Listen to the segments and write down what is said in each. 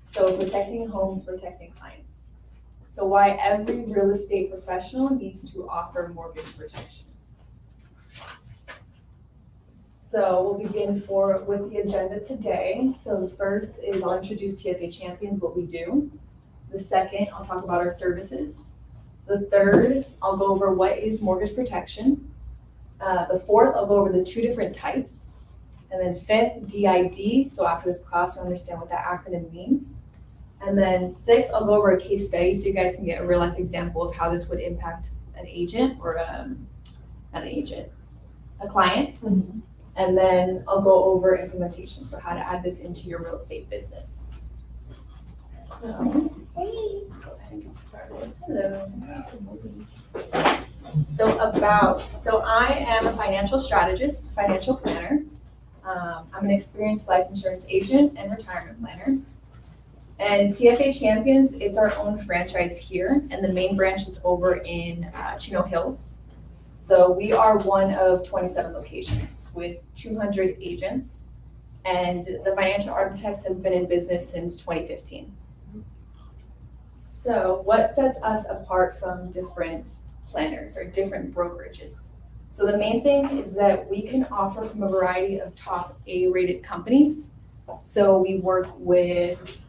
So protecting homes, protecting clients. So why every real estate professional needs to offer mortgage protection. So we'll begin with the agenda today. So the first is I'll introduce TFA Champions, what we do. The second, I'll talk about our services. The third, I'll go over what is mortgage protection. The fourth, I'll go over the two different types. And then fifth, DID. So after this class, you'll understand what that acronym means. And then sixth, I'll go over a case study so you guys can get a real life example of how this would impact an agent or not an agent, a client. Mm-hmm. And then I'll go over implementation, so how to add this into your real estate business. So, hey, go ahead and get started. Hello. So I am a financial strategist, financial planner. I'm an experienced life insurance agent and retirement planner. And TFA Champions, it's our own franchise here, and the main branch is over in Chino Hills. So we are one of 27 locations with 200 agents, and the Financial Architects has been in business since 2015. So what sets us apart from different planners or different brokerages? So the main thing is that we can offer from a variety of top A-rated companies. So we work with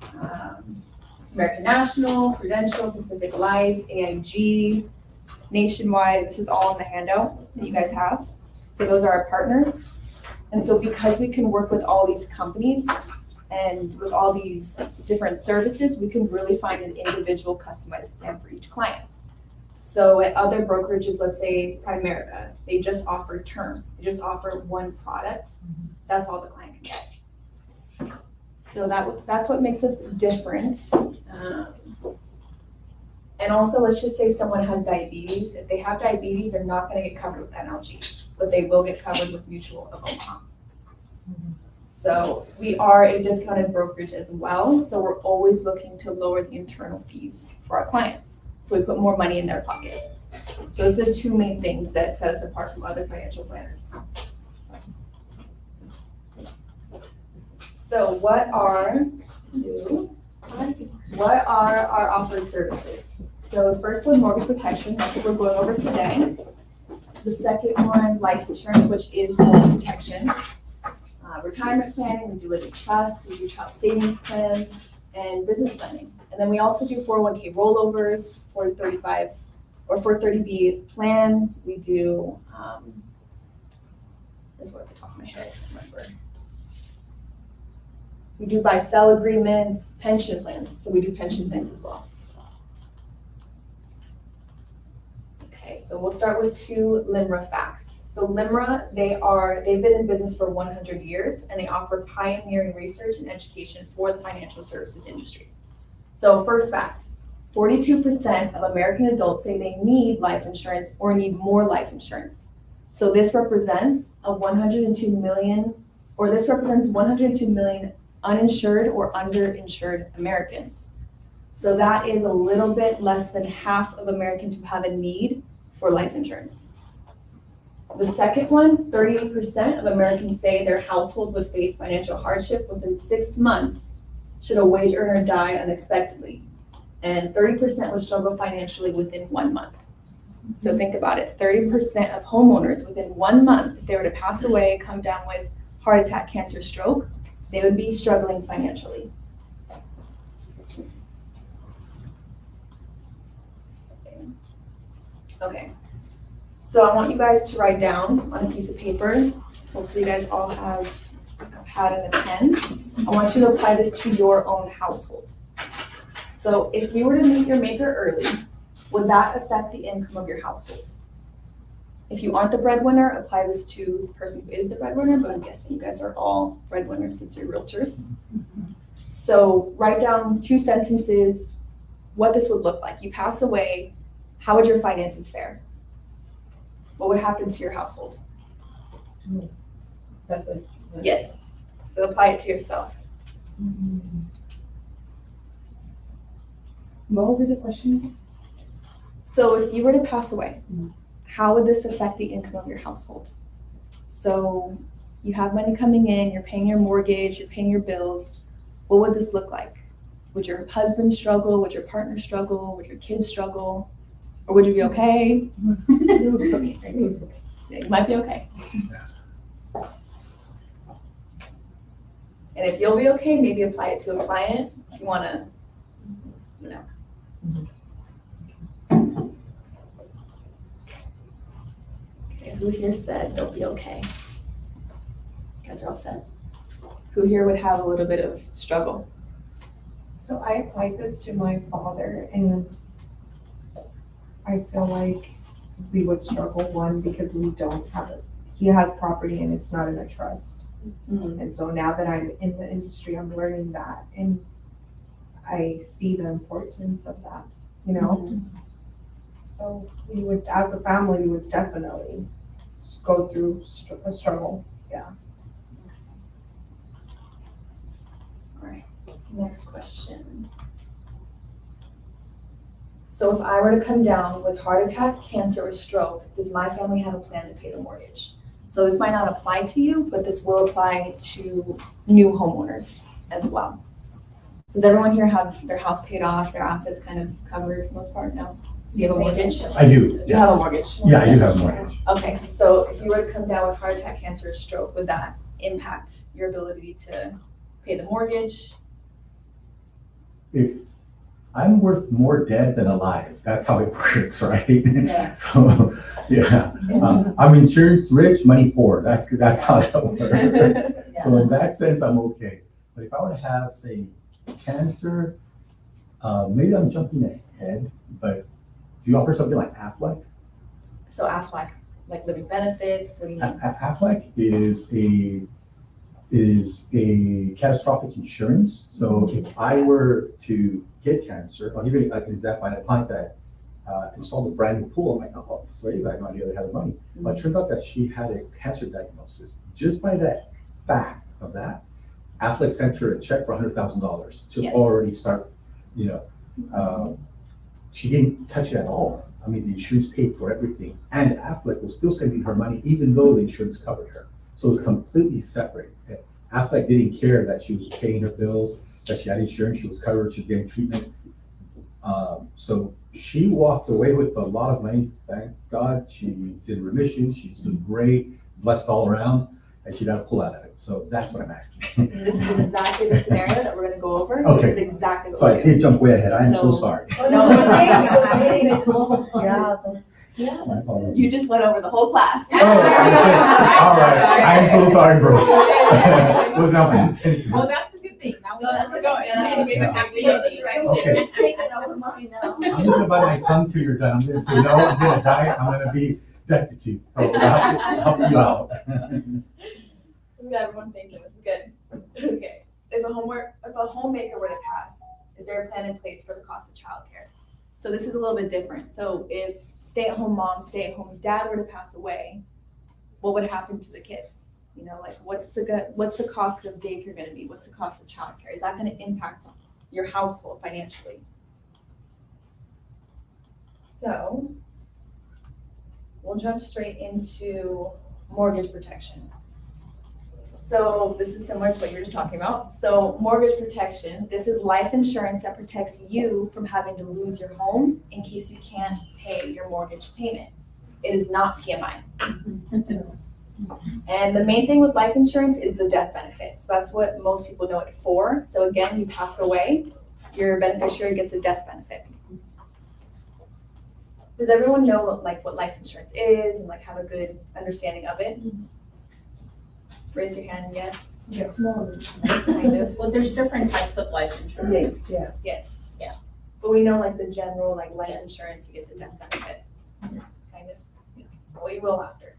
American National, Prudential, Pacific Life, AIG, Nationwide. This is all in the handout that you guys have. So those are our partners. And so because we can work with all these companies and with all these different services, we can really find an individual customized plan for each client. So at other brokerages, let's say Primerica, they just offer term. They just offer one product. That's all the client can get. So that's what makes us different. And also, let's just say someone has diabetes. If they have diabetes, they're not going to get covered with NLG, but they will get covered with Mutual of Omaha. So we are a discounted brokerage as well. So we're always looking to lower the internal fees for our clients. So we put more money in their pocket. So those are the two main things that set us apart from other financial planners. So what are our offered services? So the first one, mortgage protection, that's what we're going over today. The second one, life insurance, which is mortgage protection. Retirement planning, we do living trusts, we do child savings plans, and business planning. And then we also do 401k rollovers, 435 or 430B plans. We do, this one at the top of my head, I can't remember. We do buy-sell agreements, pension plans. So we do pension plans as well. Okay, so we'll start with two LIMRA facts. So LIMRA, they've been in business for 100 years, and they offer pioneering research and education for the financial services industry. So first fact, 42% of American adults say they need life insurance or need more life insurance. So this represents 102 million uninsured or underinsured Americans. So that is a little bit less than half of Americans who have a need for life insurance. The second one, 38% of Americans say their household would face financial hardship within 6 months should a wage earner die unexpectedly. And 30% would struggle financially within 1 month. So think about it, 30% of homeowners within 1 month, if they were to pass away, come down with heart attack, cancer, stroke, they would be struggling financially. Okay, so I want you guys to write down on a piece of paper. Hopefully you guys all have a pad and a pen. I want you to apply this to your own household. So if you were to meet your maker early, would that affect the income of your household? If you aren't the breadwinner, apply this to the person who is the breadwinner, but I'm guessing you guys are all breadwinners since you're realtors. So write down 2 sentences, what this would look like. You pass away, how would your finances fare? What would happen to your household? That's good. Yes, so apply it to yourself. What would be the question? So if you were to pass away, how would this affect the income of your household? So you have money coming in, you're paying your mortgage, you're paying your bills. what would this look like? Would your husband struggle? Would your partner struggle? Would your kids struggle? Or would you be okay? Yeah, you might be okay. And if you'll be okay, maybe apply it to a client if you want to, you know. Okay, who here said they'll be okay? You guys are all set. Who here would have a little bit of struggle? So I applied this to my father, and I feel like we would struggle, one, because we don't have it. He has property and it's not in a trust. Mm-hmm. And so now that I'm in the industry, I'm learning that, and I see the importance of that, you know? Mm-hmm. So we would, as a family, we would definitely go through a struggle, yeah. All right, next question. So if I were to come down with heart attack, cancer, or stroke, does my family have a plan to pay the mortgage? So this might not apply to you, but this will apply to new homeowners as well. Does everyone here have their house paid off, their assets kind of covered for the most part? No? So you have a mortgage? I do. You have a mortgage? Yeah, I do have a mortgage. Okay, so if you were to come down with heart attack, cancer, or stroke, would that impact your ability to pay the mortgage? If I'm worth more dead than alive, that's how it works, right? Yeah. So, yeah, I'm insurance rich, money poor. That's how that works. So in that sense, I'm okay. But if I were to have, say, cancer, maybe I'm jumping ahead, but do you offer something like Aflac? So Aflac, like living benefits, what do you mean? Aflac is a catastrophic insurance. So if I were to get cancer, I'll give you an example. I had a client that installed a brand new pool. I'm like, oh, slaves, I had no idea they had the money. But it turned out that she had a cancer diagnosis. Just by that fact of that, Affleck sent her a check for $100,000 to already start, she didn't touch it at all. I mean, the insurance paid for everything. And Affleck was still sending her money even though the insurance covered her. So it was completely separate. Affleck didn't care that she was paying her bills, that she had insurance, she was covered, she was getting treatment. So she walked away with a lot of money, thank God. She's in remission, she's doing great, blessed all around, and she got a pull out of it. So that's what I'm asking. This is exactly the scenario that we're gonna go over. Okay. This is exactly what So I we do. did jump way ahead, I am so sorry. No, Yeah, My apologies. you just went over the whole class. Oh, all right, I am so sorry, bro. Was not my intention. Well, that's a good thing. Now we know That's where a we're good going. thing. Yeah. We know the direction. Okay. Just taking over money now. I'm just gonna bite my tongue till you're done. I'm gonna say, no, I'm gonna die, I'm gonna be destitute. So I'll help you out. We got everyone thinking this is good. Okay. If a homemaker were to pass, is there a plan in place for the cost of childcare? So this is a little bit different. So if stay-at-home mom, stay-at-home dad were to pass away, what would happen to the kids? Like what's the cost of daycare going to be? What's the cost of childcare? Is that going to impact your household financially? So we'll jump straight into mortgage protection. So this is similar to what you were just talking about. So mortgage protection, this is life insurance that protects you from having to lose your home in case you can't pay your mortgage payment. It is not PMI. And the main thing with life insurance is the death benefit. So that's what most people know it for. So again, you pass away, your beneficiary gets a death benefit. Does everyone know what life insurance is and have a good understanding of it? Raise your hand, yes. Yes. Kind of. Well, there's different types of life insurance. Yes. Yeah. But we know the general life Yes. insurance, you get the death benefit, Yes. kind of. Well, you will after.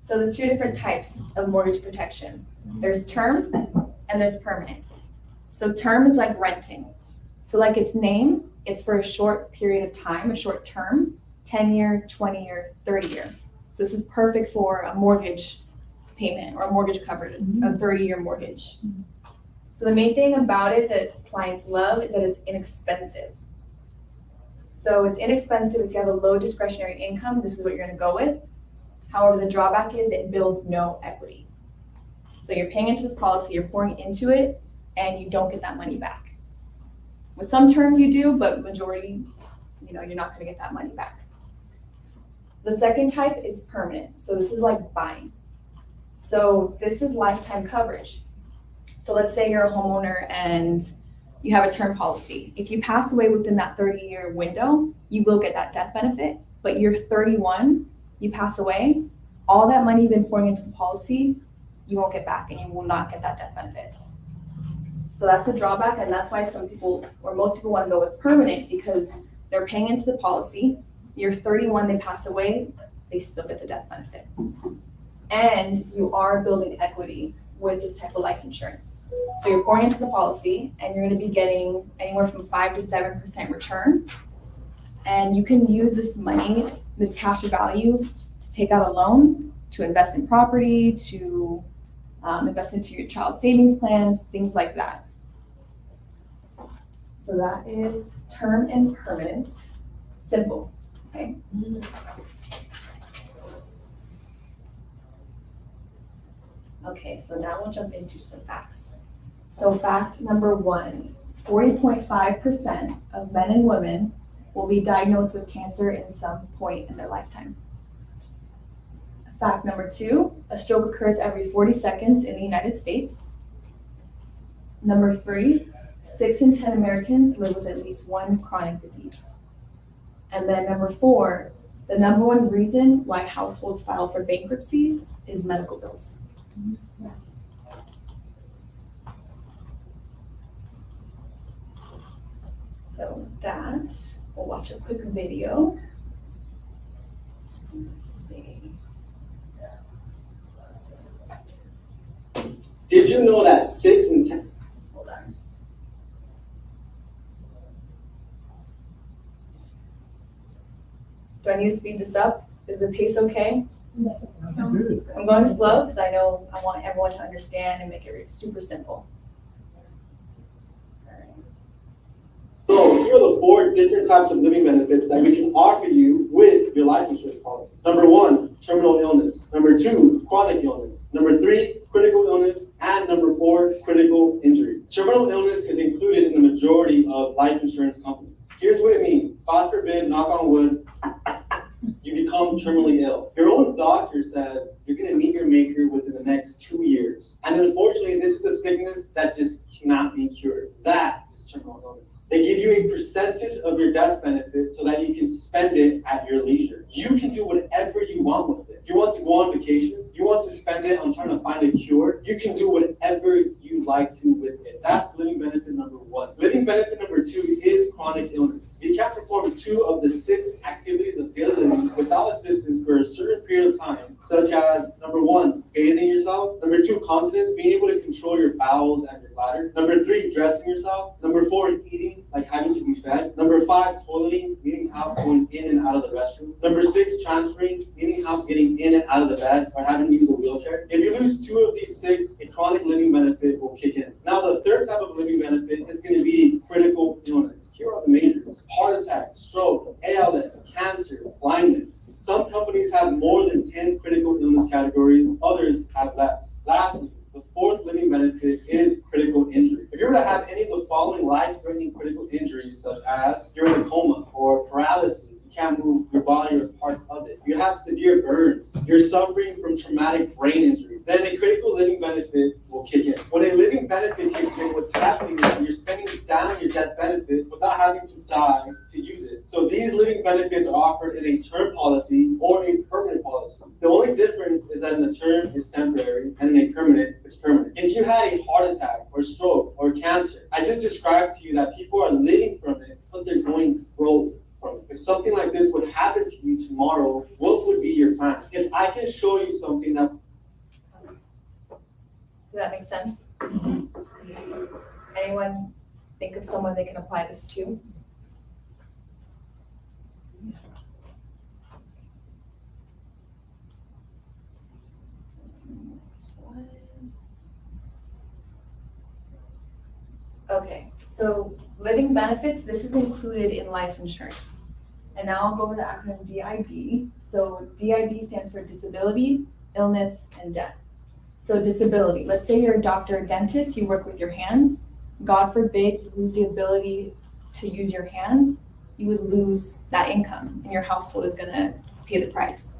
So the two different types of mortgage protection, there's term and there's permanent. So term is like renting. So like its name, it's for a short period of time, a short term, 10-year, 20-year, 30-year. So this is perfect for a mortgage payment or a mortgage covered, a 30-year mortgage. So the main thing about it that clients love is that it's inexpensive. So it's inexpensive if you have a low discretionary income, this is what you're gonna go with. However, the drawback is it builds no equity. So you're paying into this policy, you're pouring into it, and you don't get that money back. With some terms you do, but majority, you're not gonna get that money back. The second type is permanent. So this is like buying. So this is lifetime coverage. So let's say you're a homeowner and you have a term policy. If you pass away within that 30-year window, you will get that death benefit, but you're 31, you pass away, all that money you've been pouring into the policy, you won't get back and you will not get that death benefit. So that's a drawback, and that's why some people, or most people, want to go with permanent, because they're paying into the policy, you're 31, they pass away, they still get the death benefit. And you are building equity with this type of life insurance. So you're pouring into the policy and you're gonna be getting anywhere from 5 to 7% return. And you can use this money, this cash value, to take out a loan, to invest in property, to invest into your child savings plans, things like that. So that is term and permanent, simple, okay? Okay, so now we'll jump into some facts. So fact number 1, 40.5% of men and women will be diagnosed with cancer in some point in their lifetime. Fact number 2, a stroke occurs every 40 seconds in the United States. Number 3, 6 in 10 Americans live with at least one chronic disease. And then number 4, the number 1 reason why households file for bankruptcy is medical bills. So that, we'll watch a quick video. Let's see. Did you know that 6 in 10? Hold on. Do I need to speed this up? Is the pace okay? I'm going slow because I know I want everyone to understand and make it super simple. So here are the 4 different types of living benefits that we can offer you with your life insurance policy. Number 1, terminal illness. Number 2, chronic illness. Number 3, critical illness. And number 4, critical injury. Terminal illness is included in the majority of life insurance companies. Here's what it means. God forbid, knock on wood, you become terminally ill. Your own doctor says you're going to meet your maker within the next 2 years. And unfortunately, this is a sickness that just cannot be cured. That is terminal illness. They give you a percentage of your death benefit so that you can spend it at your leisure. You can do whatever you want with it. You want to go on vacation? You want to spend it on trying to find a cure? You can do whatever you like to with it. That's living benefit number 1. Living benefit number 2 is chronic illness. You can't perform 2 of the 6 activities of daily living without assistance for a certain period of time, such as number 1, bathing yourself. Number 2, continence, being able to control your bowels and your bladder. Number 3, dressing yourself. Number 4, eating, like having to be fed. Number 5, toileting, meaning how going in and out of the restroom. Number 6, transferring, meaning how getting in and out of the bed or having to use a wheelchair. If you lose 2 of these 6, a chronic living benefit will kick in. Now the third type of living benefit is going to be critical illness. Here are the majors: heart attack, stroke, ALS, cancer, blindness. Some companies have more than 10 critical illness categories, others have less. Lastly, the 4th living benefit is critical injury. If you were to have any of the following life-threatening critical injuries, such as you're in a coma or paralysis, you can't move your body or parts of it, you have severe burns, you're suffering from traumatic brain injury, then a critical living benefit will kick in. When a living benefit kicks in, what's happening is that you're spending down your death benefit without having to die to use it. So these living benefits are offered in a term policy or a permanent policy. The only difference is that in a term it's temporary and in a permanent it's permanent. If you had a heart attack or stroke or cancer, I just described to you that people are living from it, but they're going broke from it. If something like this would happen to you tomorrow, what would be your plan? If I can show you something that... Does that make sense? Anyone think of someone they can apply this to? Next slide. Okay, so living benefits, this is included in life insurance. And now I'll go over the acronym DID. So DID stands for disability, illness, and death. So disability, let's say you're a doctor or dentist, you work with your hands. God forbid you lose the ability to use your hands, you would lose that income and your household is gonna pay the price.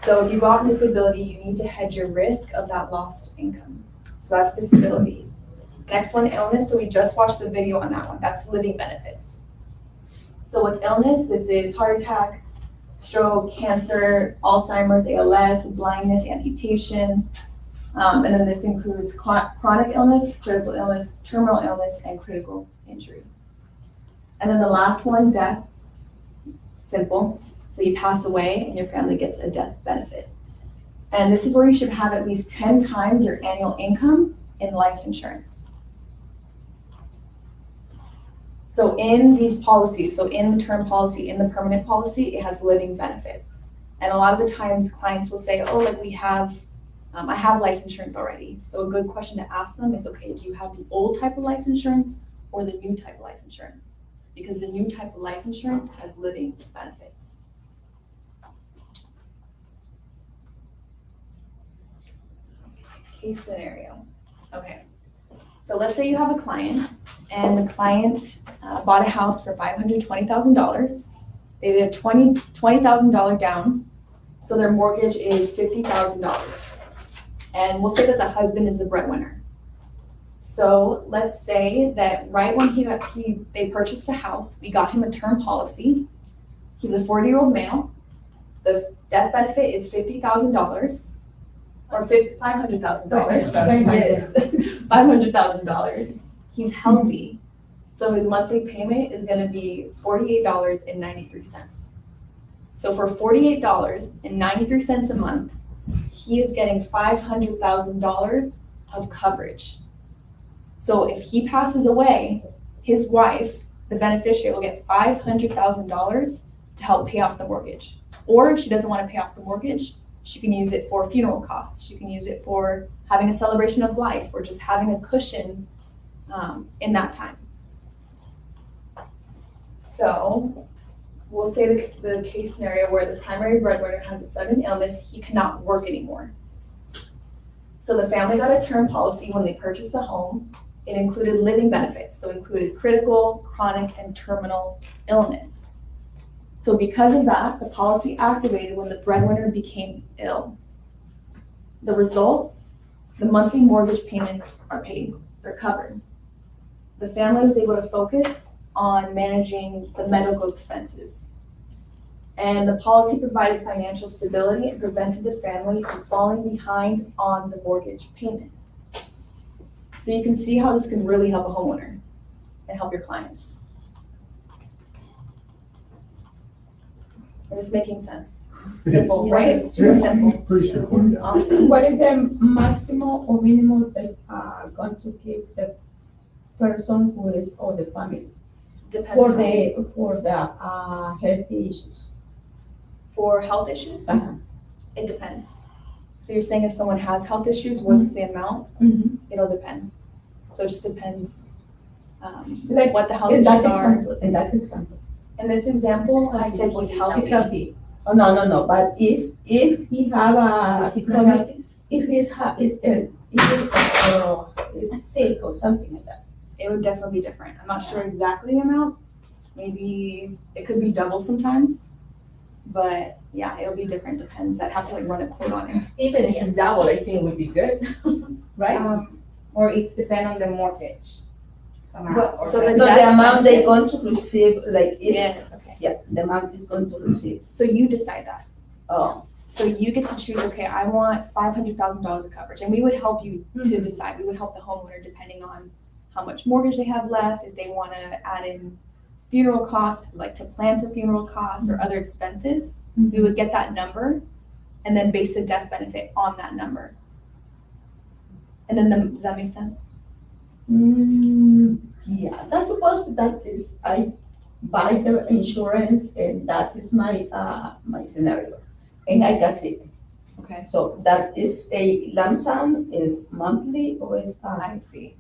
So if you go out on disability, you need to hedge your risk of that lost income. So that's disability. Next one, illness. So we just watched the video on that one. That's living benefits. So with illness, this is heart attack, stroke, cancer, Alzheimer's, ALS, blindness, amputation. And then this includes chronic illness, critical illness, terminal illness, and critical injury. And then the last one, death. Simple. So you pass away and your family gets a death benefit. And this is where you should have at least 10 times your annual income in life insurance. So in these policies, so in the term policy, in the permanent policy, it has living benefits. And a lot of the times clients will say, oh, like I have life insurance already. So a good question to ask them is, okay, do you have the old type of life insurance or the new type of life insurance? Because the new type of life insurance has living benefits. Case scenario. Okay. So let's say you have a client and the client bought a house for $520,000. They did a $20,000 down. So their mortgage is $50,000. And we'll say that the husband is the breadwinner. So let's say that right when they purchased the house, we got him a term policy. He's a 40-year-old male. The death benefit is $50,000 or $500,000. Yes, $500,000. He's healthy. So his monthly payment is going to be $48.93. So for $48.93 a month, he is getting $500,000 of coverage. So if he passes away, his wife, the beneficiary, will get $500,000 to help pay off the mortgage. Or if she doesn't want to pay off the mortgage, she can use it for funeral costs. She can use it for having a celebration of life or just having a cushion in that time. So we'll say the case scenario where the primary breadwinner has a sudden illness, he cannot work anymore. So the family got a term policy when they purchased the home. It included living benefits, so included critical, chronic, and terminal illness. So because of that, the policy activated when the breadwinner became ill. The result, the monthly mortgage payments are paid, they're covered. The family was able to focus on managing the medical expenses. And the policy provided financial stability and prevented the family from falling behind on the mortgage payment. So you can see how this can really help a homeowner and help your clients. Is this making sense? It is. Simple, right? Yes. Super simple. Pretty straightforward, yeah. Awesome. What is the maximum or minimum that going to give the person who is or the family Depends for on the healthy issues? for health issues. Uh-huh. It depends. So you're saying if someone has health issues, what's the amount? Mm-hmm. It'll depend. So it just depends Like what the health in that issues are. example, in that example, In this example, I said he's healthy. he's healthy. Oh no! But if he have a He's not healthy. if he's sick or something like that. It would definitely be different. I'm not sure exactly the amount. Maybe it could be double sometimes. But yeah, it'll be different. Depends. I'd have to like run a quote on it. Even if it's double, I think would be good, right? Or it's depend on the mortgage amount. But- So the No, death the amount they're benefit- going to receive, like, is, Yes, okay. yeah, the amount is going to receive. So you decide that. Oh, So you get to choose, okay, I want $500,000 of coverage, and we would help you to decide. We would help the homeowner depending on how much mortgage they have left, if they want to add in funeral costs, like to plan for funeral costs or other expenses. We would get that number and then base the death benefit on that number. And then does that make sense? yeah, that's supposed that is, I buy the insurance and that is my, my scenario. And I got sick. Okay. So that is a lump sum, is monthly or is, I see.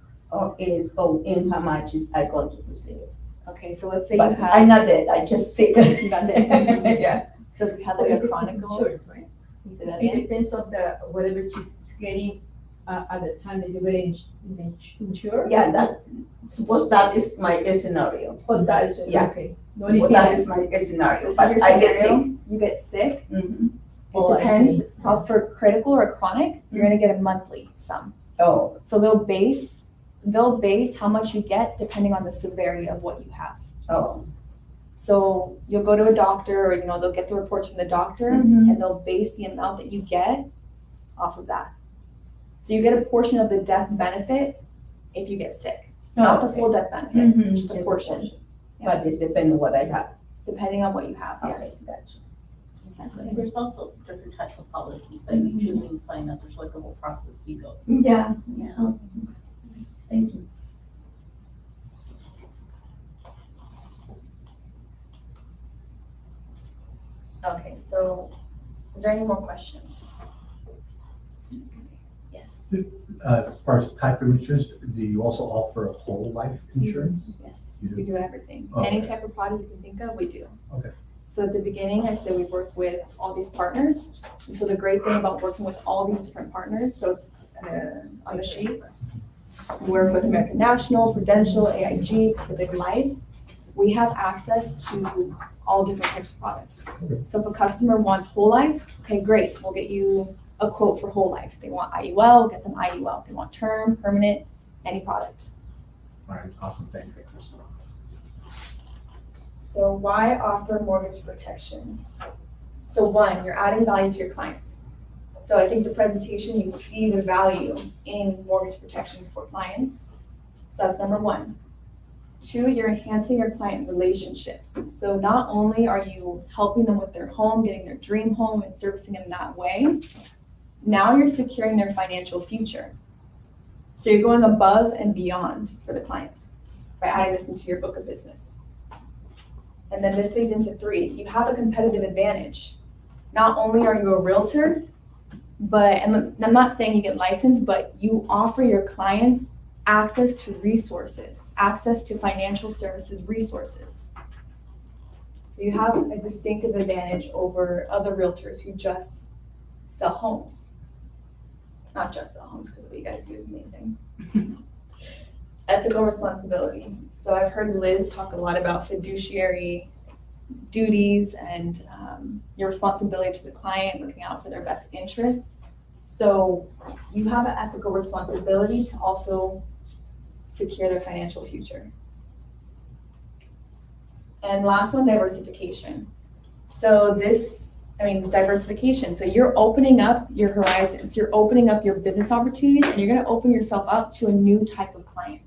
in how much is I going to receive? Okay, so let's say you But have, I'm not dead, I just sick. you got that. Yeah. So if you had like a chronic Insurance, right? Say that It again? depends on the, whatever she's getting, at the time that you're getting insured? Yeah, that, suppose that is my scenario. Oh, that is, Yeah. okay. The only Well, thing that is, is my scenario, This is but your I get sick. scenario, you get sick, Mhm. Oh, it I depends, see. for critical or chronic, you're gonna get a monthly sum. Oh, So they'll base how much you get depending on the severity of what you have. oh, So you'll go to a doctor, or, you know, they'll get the reports from the doctor, Mhm. and they'll base the amount that you get off of that. So you get a portion of the death benefit if you get sick, not the okay. full death benefit, Mhm. just a portion, But it's depending on what I have. depending on what you have, Okay, yes. gotcha. Exactly. And there's also different types of policies that you choose when you sign up. There's like a whole process you go. Yeah, Yeah. thank you. Okay, so is there any more questions? Yes, As far as type of insurance, do you also offer a whole life insurance? yes, You do? we do everything. Okay. Any type of product you can think of, we do. Okay. So at the beginning, I said we work with all these partners. And so the great thing about working with all these different partners, so on the sheet, we work with American National, Prudential, AIG, Pacific Life. We have access to all different types of products. Okay. So if a customer wants whole life, okay, great, we'll get you a quote for whole life. They want IUL, get them IUL. They want term, permanent, any product. All right, awesome, thanks. So why offer mortgage protection? So one, you're adding value to your clients. So I think the presentation, you see the value in mortgage protection for clients. So that's number one. Two, you're enhancing your client relationships. So not only are you helping them with their home, getting their dream home and servicing them that way, now you're securing their financial future. So you're going above and beyond for the client by adding this into your book of business. And then this leads into three, you have a competitive advantage. Not only are you a realtor, but, and I'm not saying you get licensed, but you offer your clients access to resources, access to financial services resources. So you have a distinctive advantage over other realtors who just sell homes. Not just sell homes, because what you guys do is amazing. Ethical responsibility. So I've heard Liz talk a lot about fiduciary duties and your responsibility to the client, looking out for their best interests. So you have an ethical responsibility to also secure their financial future. And last one, diversification. So diversification. So you're opening up your horizons, you're opening up your business opportunities, and you're gonna open yourself up to a new type of client.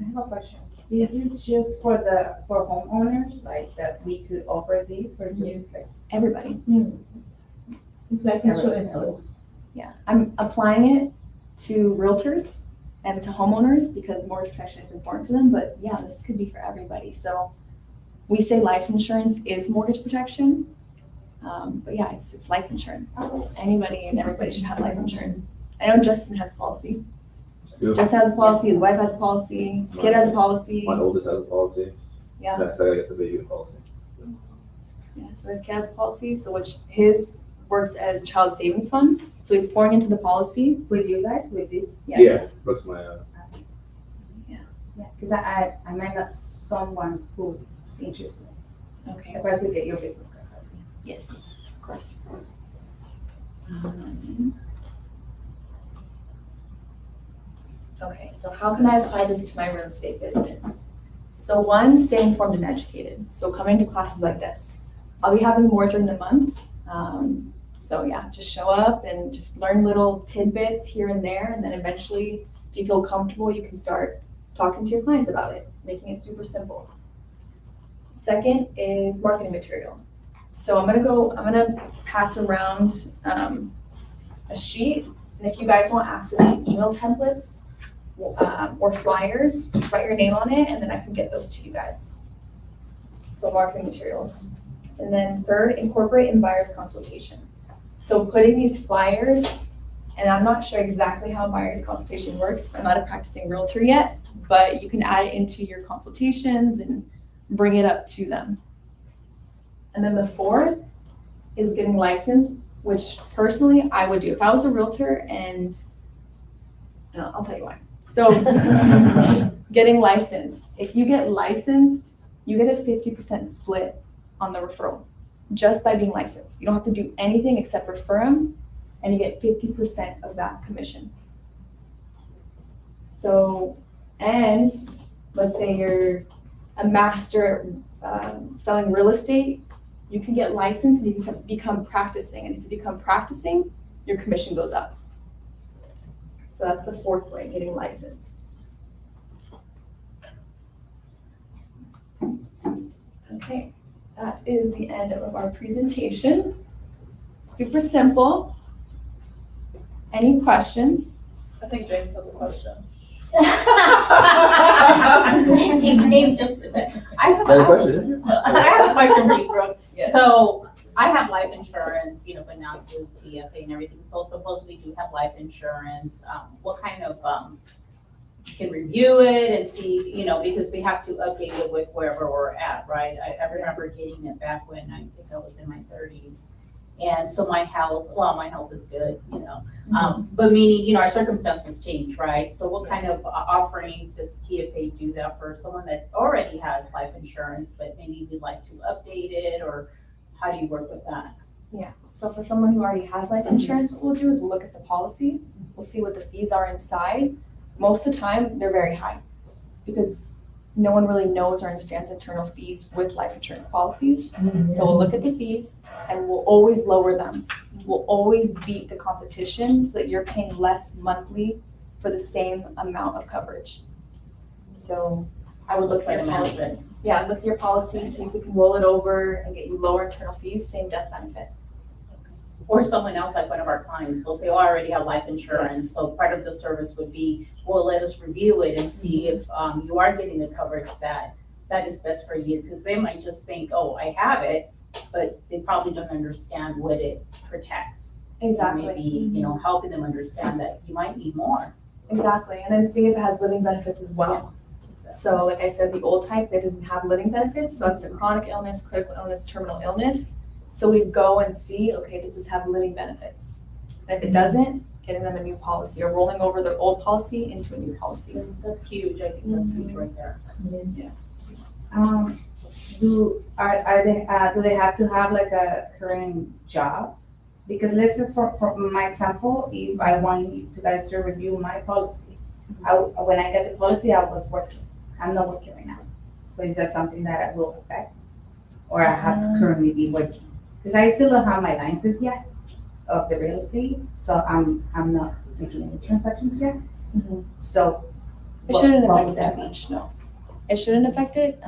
I have a question. Is this just for homeowners, like that we could offer these or just like? Everybody. it's like insurance else. Yeah, I'm applying it to realtors and to homeowners because mortgage protection is important to them, but yeah, this could be for everybody. So we say life insurance is mortgage protection, but yeah, it's life insurance. So anybody and everybody should have life insurance. I know Justin has a policy. Yeah. Justin has a policy, his wife has a policy, his kid has a policy. My oldest has a policy. Yeah. Next, I gotta get the baby policy. Yeah, so his kid has a policy, so which his works as a child savings fund. So he's pouring into the policy. With you guys, with this? Yes. Yeah, Brooke's my, Yeah, because I might have someone who's interested. Okay. If I could get your business card. Yes, of course. Okay, so how can I apply this to my real estate business? So one, stay informed and educated. So coming to classes like this. I'll be having more during the month. So yeah, just show up and just learn little tidbits here and there. And then eventually, if you feel comfortable, you can start talking to your clients about it, making it super simple. Second is marketing material. So I'm gonna pass around a sheet. And if you guys want access to email templates or flyers, just write your name on it and then I can get those to you guys. So marketing materials. And then third, incorporate in buyer's consultation. So putting these flyers, and I'm not sure exactly how buyer's consultation works. I'm not a practicing realtor yet, but you can add it into your consultations and bring it up to them. And then the fourth is getting licensed, which personally I would do. If I was a realtor and I'll tell you why. So getting licensed, if you get licensed, you get a 50% split on the referral just by being licensed. You don't have to do anything except refer them, and you get 50% of that commission. So, and let's say you're a master selling real estate, you can get licensed and you can become practicing. And if you become practicing, your commission goes up. So that's the fourth way, getting licensed. Okay, that is the end of our presentation. Super simple. Any questions? I think James has a question. He came just for that. I have Got a question, didn't you? I have a question for you, Brooke. Yes. So I have life insurance, but not through TFA and everything. So suppose we do have life insurance, what kind of, can review it and see, because we have to update it with wherever we're at, right? I remember getting it back when I think I was in my 30s. And so my health is good, but meaning, our circumstances change, right? So what kind of offerings does TFA do that for someone that already has life insurance, but maybe we'd like to update it, or how do you work with that? Yeah, so for someone who already has life insurance, what we'll do is we'll look at the policy, we'll see what the fees are inside. Most of the time, they're very high because no one really knows or understands internal fees with life insurance policies. So we'll look at the fees and we'll always lower them. We'll always beat the competition so that you're paying less monthly for the same amount of coverage. So I would look at your policy. Yeah, look at your policy, see if we can roll it over and get you lower internal fees, same death benefit. Or someone else, like one of our clients, they'll say, oh, I already have life insurance. So part of the service would be, well, let us review it and see if you are getting the coverage that is best for you. Because they might just think, oh, I have it, but they probably don't understand what it protects. Exactly. And maybe, helping them understand that you might need more. Exactly, and then see if it has living benefits as well. So like I said, the old type that doesn't have living benefits, so that's the chronic illness, critical illness, terminal illness. So we'd go and see, okay, does this have living benefits? And if it doesn't, getting them a new policy or rolling over their old policy into a new policy. That's huge. I think that's huge right there. Do they have to have like a current job? Because let's say for my example, if I want you guys to review my policy, when I get the policy, I was working. I'm not working right now. So is that something that will affect? Or I have to currently be working? Because I still don't have my license yet of the real estate, so I'm not making any transactions yet. So It shouldn't what affect would it that too be? much, no. It shouldn't affect it.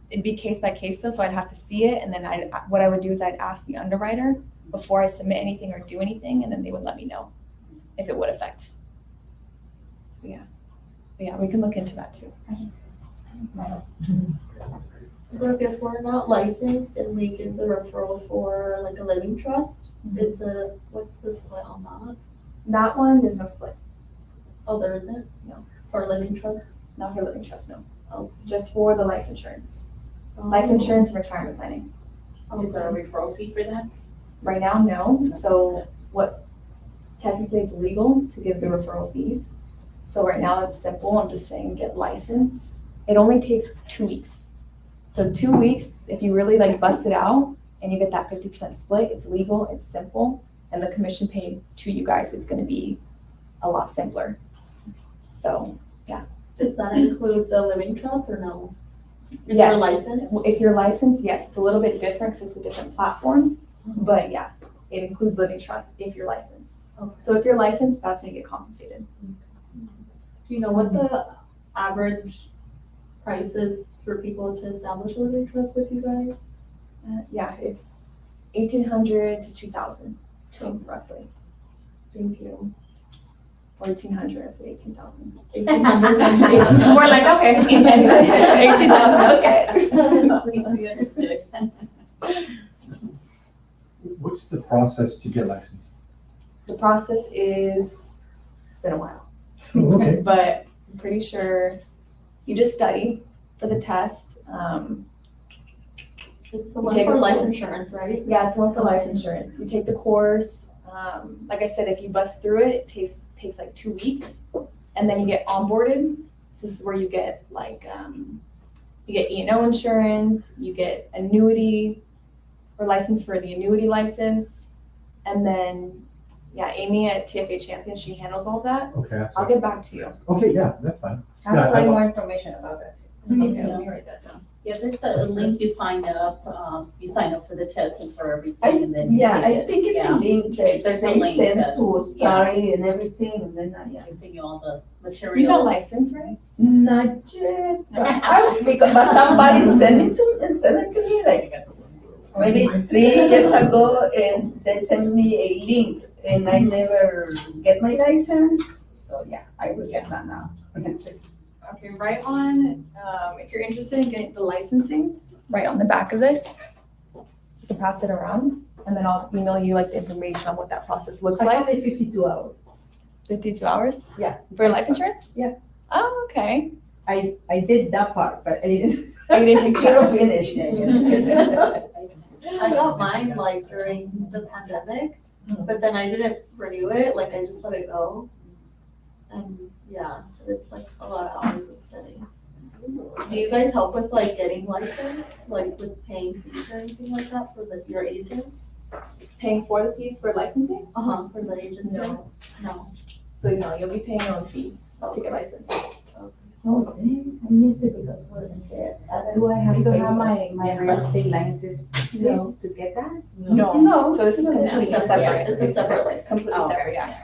It'd be case by case though, so I'd have to see it, and then what I would do is I'd ask the underwriter before I submit anything or do anything, and then they would let me know if it would affect. So yeah, we can look into that too. So if we're not licensed and we give the referral for like a living trust, what's the split on that? That one, there's no split. Oh, there isn't? No. For living trust? Not for living trust, no. Oh. Just for the life insurance. Life insurance and retirement planning. Is there a referral fee for that? Right now, no. So technically it's illegal to give the referral fees. So right now it's simple. I'm just saying get licensed. It only takes 2 weeks. So 2 weeks, if you really bust it out and you get that 50% split, it's legal, it's simple, and the commission paid to you guys is gonna be a lot simpler. So, yeah. Does that include the living trust or no? If Yes. you're licensed? If you're licensed, yes, it's a little bit different because it's a different platform, but yeah, it includes living trust if you're licensed. Okay. So if you're licensed, that's when you get compensated. Do you know what the average price is for people to establish a living trust with you guys? Yeah, it's 1,800 to 2,000, roughly. Thank you. Or 1,800, I said 18,000. 1,800. We're like, okay. 18,000, okay. We understood. What's the process to get licensed? The process is, it's been a while, Okay. but I'm pretty sure you just study for the test. It's the You one take for a life quote. insurance, right? Yeah, it's one for life insurance. You take the course. Like I said, if you bust through it, it takes like 2 weeks, and then you get onboarded. So this is where you get like you get E&O insurance, you get annuity or license for the annuity license, and then yeah, Amy at TFA Champion, she handles all that. Okay. that's I'll right. get back to you. Okay, yeah, that's fine. I Yeah, would like I- more information about that too. Okay, let me write that down. Yeah, there's a link you sign up for the test and for everything and then. you Yeah, take I it. think it's Yeah. a link that There's a they link send that- to start it and everything, and then, yeah. They send you all the You got materials. license, right? Not yet, but somebody sent it to me like maybe 3 years ago, and they sent me a link, and I never get my license, so yeah, I will get that now. Okay, right on, if you're interested in getting the licensing, right on the back of this, you can pass it around, and then I'll email you like the information on what that process looks I like. have it 52 hours. 52 hours? Yeah. For life insurance? Yeah. Oh, okay. I did that part, but I didn't. Oh, you didn't take the Should have test? finished. I got mine like during the pandemic, but then I didn't renew it, like I just let it go. And yeah, it's like a lot of hours of study. Do you guys help with like getting licensed, like with paying fees or anything like that for your agents? Paying for the fees for licensing? For the agents? No. No. So no, you'll be paying your own fee to get licensed. Oh, dang, I missed it because Do I have to Okay. have my real estate licenses to get that? No, so this is completely It's separate. It's a separate license. Completely Oh, okay. separate, yeah.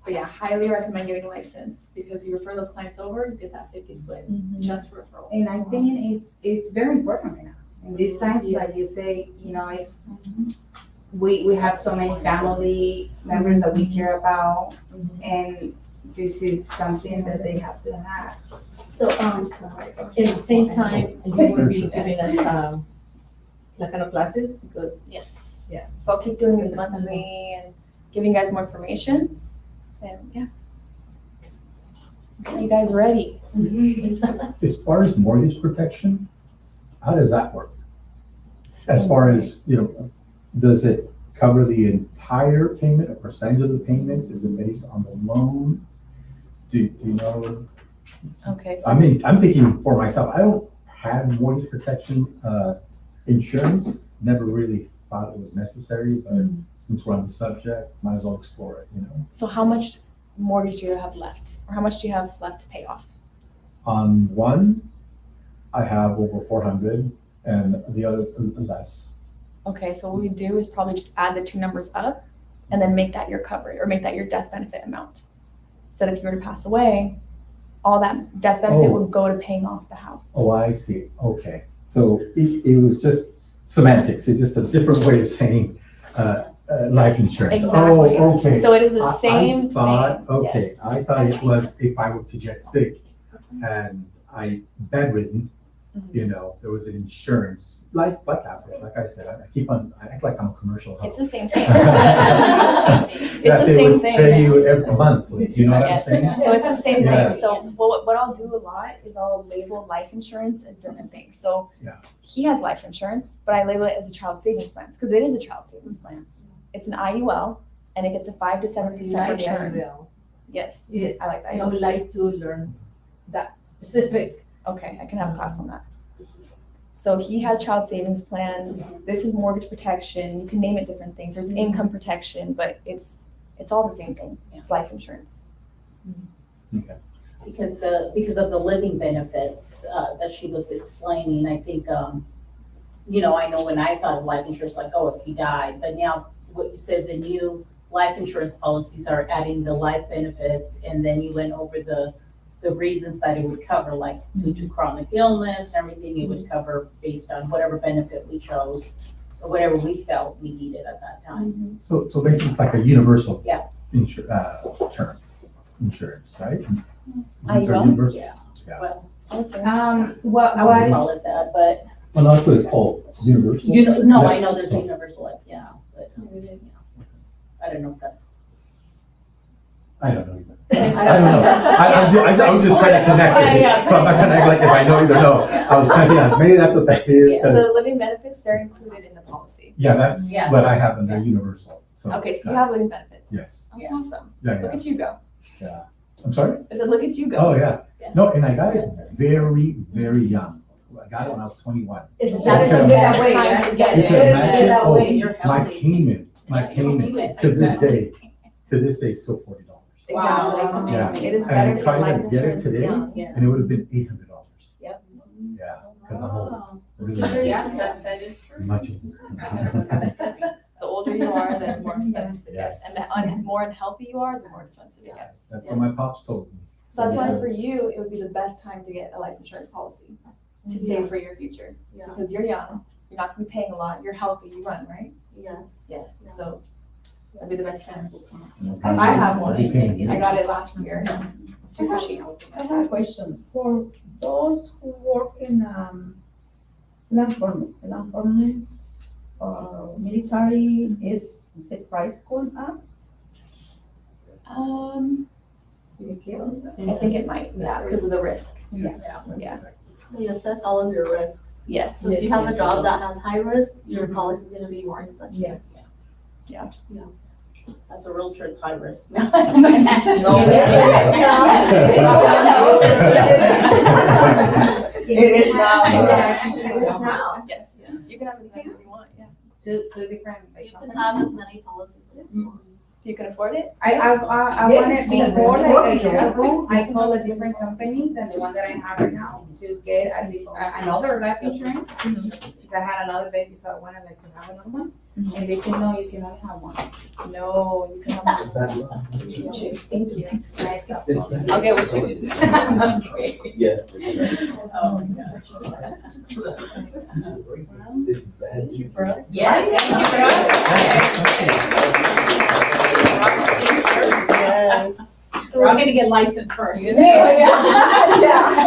But yeah, highly recommend getting a license because you refer those clients over, you get that 50 split just for referral. And I think it's very important right now. In these times, like you say, it's, we have so many family members that we care about, and this is something that they have to have. So, at the same time, you will be giving us, like kind of classes because, Yes. Yeah. So I'll keep doing these monthly and giving you guys more information. And yeah. Get you guys ready. As far as mortgage protection, how does that work? As far as, does it cover the entire payment, a percentage of the payment? Is it based on the loan? Do you know? Okay, so I mean, I'm thinking for myself, I don't have mortgage protection insurance. Never really thought it was necessary, but since we're on the subject, might as well explore it, so how much mortgage do you have left? Or how much do you have left to pay off? On one, I have over 400 and the other less. Okay, so what we do is probably just add the two numbers up and then make that your coverage or make that your death benefit amount. So that if you were to pass away, all that death benefit Oh. would go to paying off the house. Oh, I see. Okay. So it was just semantics. It's just a different way of saying life insurance. Exactly. Oh, okay. So it is the I same thought, thing. okay, Yes. I thought it was if I were to get sick and I bedridden, there was an insurance, like Africa, like I said, I act like I'm a commercial. It's the same thing. That It's the they same would thing. pay you every month, you know what I'm Yes, saying? so it's the same Yeah. thing. So what I'll do a lot is I'll label life insurance as different things. So Yeah. he has life insurance, but I label it as a child savings plan because it is a child savings plan. It's an IUL and it gets a 5 to 7% return. Yes, yes, I like that. and I would like to learn that specific. Okay, I can have a class on that. So he has child savings plans. This is mortgage protection. You can name it different things. There's income protection, but it's all the same thing. It's life insurance. Because of the living benefits that she was explaining, I think, I know when I thought of life insurance, like, oh, if you died, but now what you said, the new life insurance policies are adding the life benefits, and then you went over the reasons that it would cover, like due to chronic illness and everything, it would cover based on whatever benefit we chose or whatever we felt we needed at that time. So basically it's like a universal Yeah. term insurance, right? IUL? Universal. Yeah. Yeah. Well, What I wouldn't call it that, but Well, no, that's what it's called, universal. no, Yeah. I know there's a universal, like, yeah, but I don't know if that's. I don't know either. I don't know. I was just trying to connect it, so I'm not trying to act like if I know either, no. I was trying to, yeah, maybe that's what that is, 'cause- So living benefits, they're included in the policy. yeah, that's Yeah. what I have under universal, so. Okay, so you have living benefits. Yes, That's awesome. yeah, Look yeah, at you go. yeah. I'm sorry? I said, look at you go. Oh, yeah. Yeah. No, and I got it very, very young. I got it when I was 21. It's not not a a best way, time to get You it. can imagine, that oh, way, you're my healthy. payment to this day is still $40. Exactly. Wow. Yeah. It is And better I to tried get life to get it insurance today, young. Yeah. and it would have been $800. Yep. Yeah, because I'm old. Wow. Really Yeah, that is true. much older. The older you are, the more expensive it gets. Yes. And the more unhealthy you are, the more expensive it gets. That's what my pops told me. So that's why for you, it would be the best time to get a life insurance policy to save for your future. Yeah, Because you're young, you're not gonna be paying a lot, you're healthy, you run, right? yes. Yes, Yeah. so that'd be the best time. I I have one. I'll be paying you. I got it last year. Super cheap. I have a question. For those who work in, landformers, military, is the price going up? I think it might, yeah, because of the risk. Yes, Yeah. that's Yeah. exactly. They assess all of your risks. Yes. So if you have a job that has high risk, your policy is gonna be more expensive. That's a real true high risk. No. It is now. It is now, yes. You can have as many as you want, yeah. Two different. You can have as many policies as you want. If you can afford it. I wanted before, like a year ago, I called a different company than the one that I have right now to get another life insurance. Because I had another baby, so I wanted like to have another one. And they said, no, you can only have one. No, you can have one. Thank you. Nice. I'll get with you. Yeah. Oh, my gosh. Thank you, bro. Yes, Yes. we're all gonna get licensed first. Yeah.